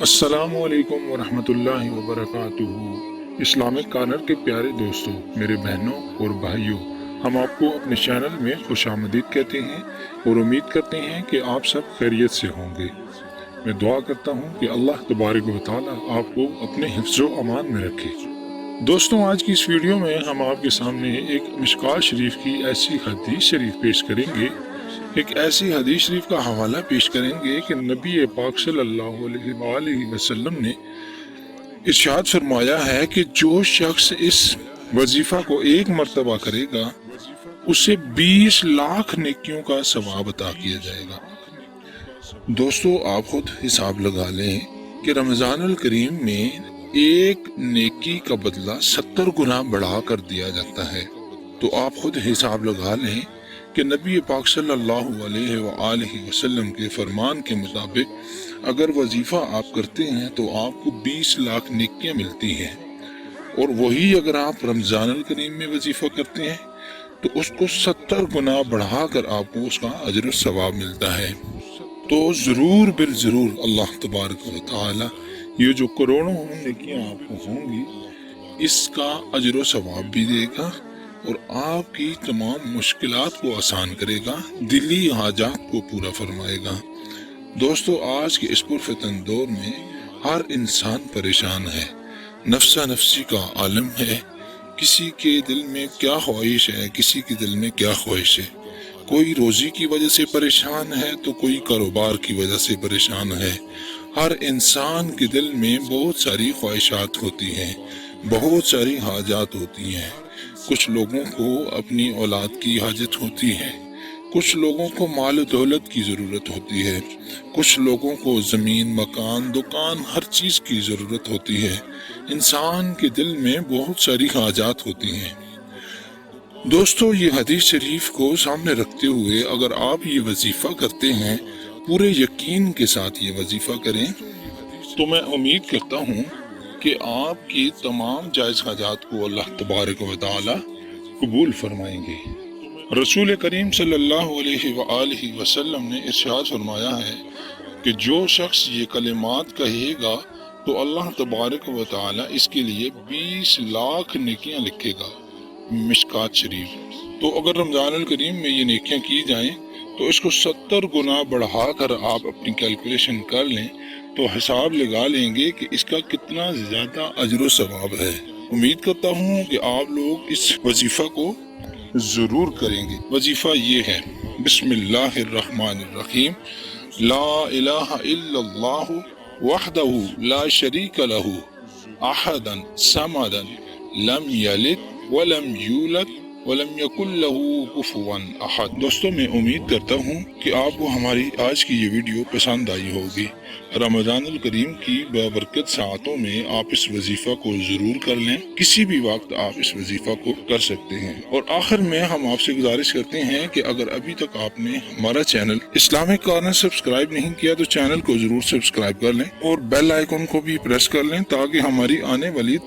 السلام علیکم ورحمۃ اللہ وبرکاتہ۔ اسلامک کارنر کے پیارے دوستوں، میرے بہنوں اور بھائیوں، ہم آپ کو اپنے چینل میں خوش آمدید کہتے ہیں اور امید کرتے ہیں کہ آپ سب خیریت سے ہوں گے۔ میں دعا کرتا ہوں کہ اللہ تبارک و تعالی آپ کو اپنے حفظ و امان میں رکھے۔ دوستوں، آج کی اس ویڈیو میں ہم آپ کے سامنے ایک مشکوٰۃ شریف کی ایسی حدیث شریف پیش کریں گے، ایک ایسی حدیث شریف کا حوالہ پیش کریں گے کہ نبی پاک صلی اللہ علیہ وآلہ وسلم نے ارشاد فرمایا ہے کہ جو شخص اس وظیفہ کو ایک مرتبہ کرے گا اسے 20 لاکھ نیکیوں کا ثواب عطا کیا جائے گا۔ دوستو، آپ خود حساب لگا لیں کہ رمضان الکریم میں ایک نیکی کا بدلہ 70 گنا بڑھا کر دیا جاتا ہے۔ تو آپ خود حساب لگا لیں کہ نبی پاک صلی اللہ علیہ وآلہ وسلم کے فرمان کے مطابق اگر وظیفہ آپ کرتے ہیں تو آپ کو 20 لاکھ نیکیاں ملتی ہیں، اور وہی اگر آپ رمضان الکریم میں وظیفہ کرتے ہیں تو اس کو 70 گنا بڑھا کر آپ کو اس کا اجر و ثواب ملتا ہے۔ تو ضرور بالضرور اللہ تبارک و تعالی یہ جو کروڑوں نیکیاں آپ کو ہوں گی اس کا اجر و ثواب بھی دے گا، اور آپ کی تمام مشکلات کو آسان کرے گا، دلی حاجات کو پورا فرمائے گا۔ دوستو، آج کے اس پرفتن دور میں ہر انسان پریشان ہے، نفسا نفسی کا عالم ہے۔ کسی کے دل میں کیا خواہش ہے، کسی کے دل میں کیا خواہش ہے۔ کوئی روزی کی وجہ سے پریشان ہے تو کوئی کاروبار کی وجہ سے پریشان ہے۔ ہر انسان کے دل میں بہت ساری خواہشات ہوتی ہیں، بہت ساری حاجات ہوتی ہیں۔ کچھ لوگوں کو اپنی اولاد کی حاجت ہوتی ہے، کچھ لوگوں کو مال و دولت کی ضرورت ہوتی ہے، کچھ لوگوں کو زمین، مکان، دکان، ہر چیز کی ضرورت ہوتی ہے۔ انسان کے دل میں بہت ساری حاجات ہوتی ہیں۔ دوستو، یہ حدیث شریف کو سامنے رکھتے ہوئے اگر آپ یہ وظیفہ کرتے ہیں، پورے یقین کے ساتھ یہ وظیفہ کریں، تو میں امید کرتا ہوں کہ آپ کی تمام جائز حاجات کو اللہ تبارک و تعالی قبول فرمائیں گے۔ رسول کریم صلی اللہ علیہ وآلہ وسلم نے ارشاد فرمایا ہے کہ جو شخص یہ کلمات کہے گا تو اللہ تبارک و تعالی اس کے لیے 20 لاکھ نیکیاں لکھے گا۔ مشکوٰۃ شریف۔ تو اگر رمضان الکریم میں یہ نیکیاں کی جائیں تو اس کو 70 گنا بڑھا کر آپ اپنی کیلکولیشن کر لیں تو حساب لگا لیں گے کہ اس کا کتنا زیادہ اجر و ثواب ہے۔ امید کرتا ہوں کہ آپ لوگ اس وظیفہ کو ضرور کریں گے۔ وظیفہ یہ ہے: بسم اللہ الرحمن الرحیم، لا الہ الا اللہ وحدہ لا شریک لہ احدا صمدا لم یلد ولم یولد ولم یکن لہ کفوا احد۔ دوستو، میں امید کرتا ہوں کہ آپ کو ہماری آج کی یہ ویڈیو پسند آئی ہوگی۔ رمضان الکریم کی بابرکت ساعتوں میں آپ اس وظیفہ کو ضرور کر لیں، کسی بھی وقت آپ اس وظیفہ کو کر سکتے ہیں۔ اور آخر میں ہم آپ سے گزارش کرتے ہیں کہ اگر ابھی تک آپ نے ہمارا چینل اسلامک کارنر سبسکرائب نہیں کیا تو چینل کو ضرور سبسکرائب کر لیں اور بیل آئیکن کو بھی پریس کر لیں تاکہ ہماری آنے والی